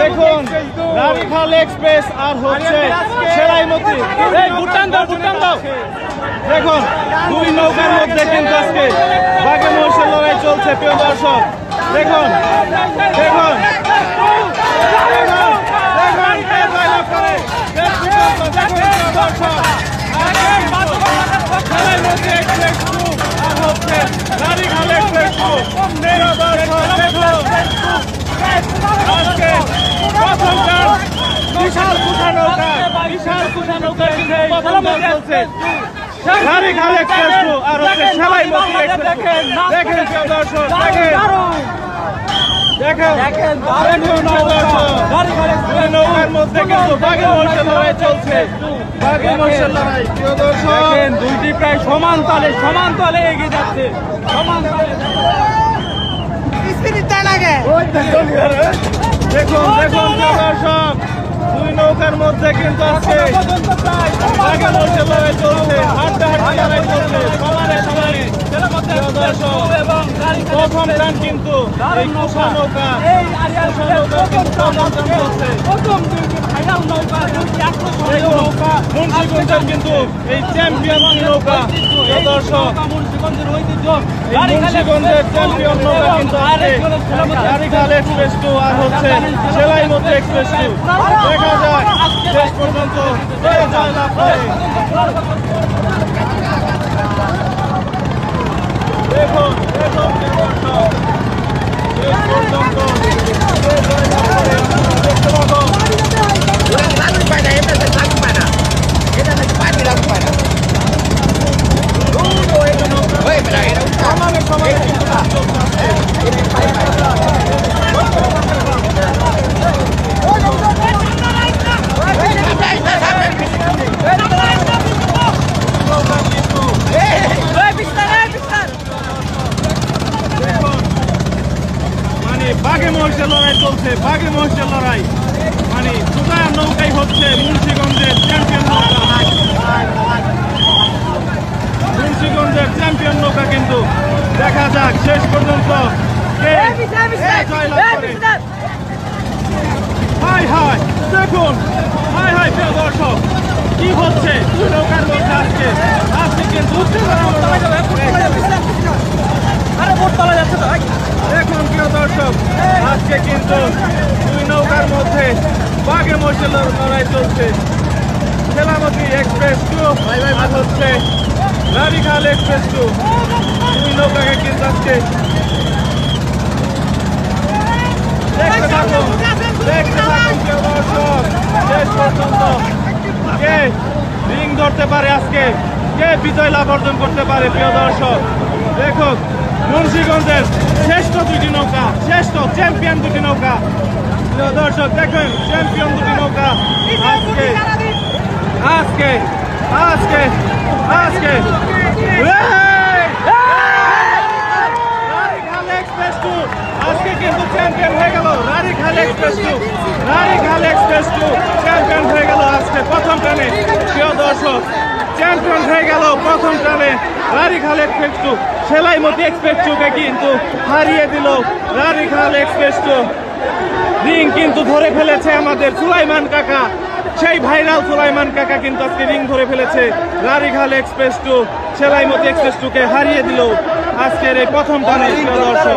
দেখুন রানীখাল এক্সপ্রেস আর হচ্ছে সেলাইমতি। দেখুন দুই নৌকার মধ্যে কিন্তু আজকে বাঘে মহিষের লড়াই চলছে প্রিয় দর্শক। দেখুন দেখুন সেলাইমতি এক্সপ্রেস আর হচ্ছে রানীখাল এক্সপ্রেস আজকে প্রথমটার বিশাল কুঠা নৌকা চলছে রানীখাল এক্সপ্রেস আর হচ্ছে সেলাইমতি এক্সপ্রেস। দেখেন প্রিয় দর্শক দেখেন নৌকার মধ্যে কিন্তু বাঘে মহিষের লড়াই চলছে। বাঘে মহিষের লড়াই প্রিয় দর্শক দুইটি প্রায় সমান তালে এগিয়ে যাচ্ছে। দেখুন দেখুন প্রিয় দর্শক দুই নৌকার মধ্যে কিন্তু আজকে বাঘে মহিষের লড়াই চলছে। হাড্ডাহাড্ডি লড়াই চলছে সমানে সমানে। প্রথম টান কিন্তু এই কুশা নৌকা মুন্সিগঞ্জের কিন্তু এই চ্যাম্পিয়ন নৌকা দর্শক মুন্সিগঞ্জের চ্যাম্পিয়ন নৌকা কিন্তু রানীখাল এক্সপ্রেস 2 আর হচ্ছে সেলাইমতি এক্সপ্রেস 2। দেখা যাক শেষ পর্যন্ত জয়লাভ করে। দেখুন দেখুন দর্শক শেষ পর্যন্ত জয়লাভ করে দেখতে পাবো। বাঘে মহিষের লড়াই চলছে বাঘে মহিষের লড়াই মানে দুটার নৌকাই হচ্ছে মুন্সিগঞ্জের চ্যাম্পিয়ন নৌকা। মুন্সিগঞ্জের চ্যাম্পিয়ন নৌকা কিন্তু দেখা যাক শেষ পর্যন্ত হাই হাই দেখুন হাই হাই প্রিয় দর্শক কি হচ্ছে দুই নৌকার মধ্যে আজকে কিন্তু দেখুন প্রিয় দর্শক আজকে কিন্তু দুই নৌকার মধ্যে বাঘে মহিষের লড়াই চলছে। সেলাইমতি এক্সপ্রেস 2 আর হচ্ছে রানীখাল এক্সপ্রেস 2 দুই নৌকাকে কিন্তু আজকে দেখতে থাকুন প্রিয় দর্শক শেষ পর্যন্ত কে রিং ধরতে পারে আজকে কে বিজয় লাভ অর্জন করতে পারে প্রিয় দর্শক। দেখুন মুন্সিগঞ্জের শ্রেষ্ঠ দুটি নৌকা শ্রেষ্ঠ চ্যাম্পিয়ন দুটি নৌকা প্রিয় দর্শক দেখেন চ্যাম্পিয়ন দুটি নৌকা আজকে আজকে আজকে আজকে রানীখাল এক্সপ্রেস 2 আজকে কিন্তু চ্যাম্পিয়ন হয়ে গেল। রানীখাল এক্সপ্রেস 2 চ্যাম্পিয়ন হয়ে গেল আজকে প্রথম টানে প্রিয় দর্শক চ্যাম্পিয়ন হয়ে গেল প্রথম টানে রানীখাল এক্সপ্রেস 2। সেলাইমতি এক্সপ্রেস 2কে কিন্তু হারিয়ে দিল রানীখাল এক্সপ্রেস 2। রিং কিন্তু ধরে ফেলেছে আমাদের সুলাইমান কাকা সেই ভাইরাল সুলাইমান কাকা কিন্তু আজকে রিং ধরে ফেলেছে। রানীখাল এক্সপ্রেস 2 সেলাইমতি এক্সপ্রেস 2কে হারিয়ে দিল আজকের এই প্রথম টানে প্রিয় দর্শক।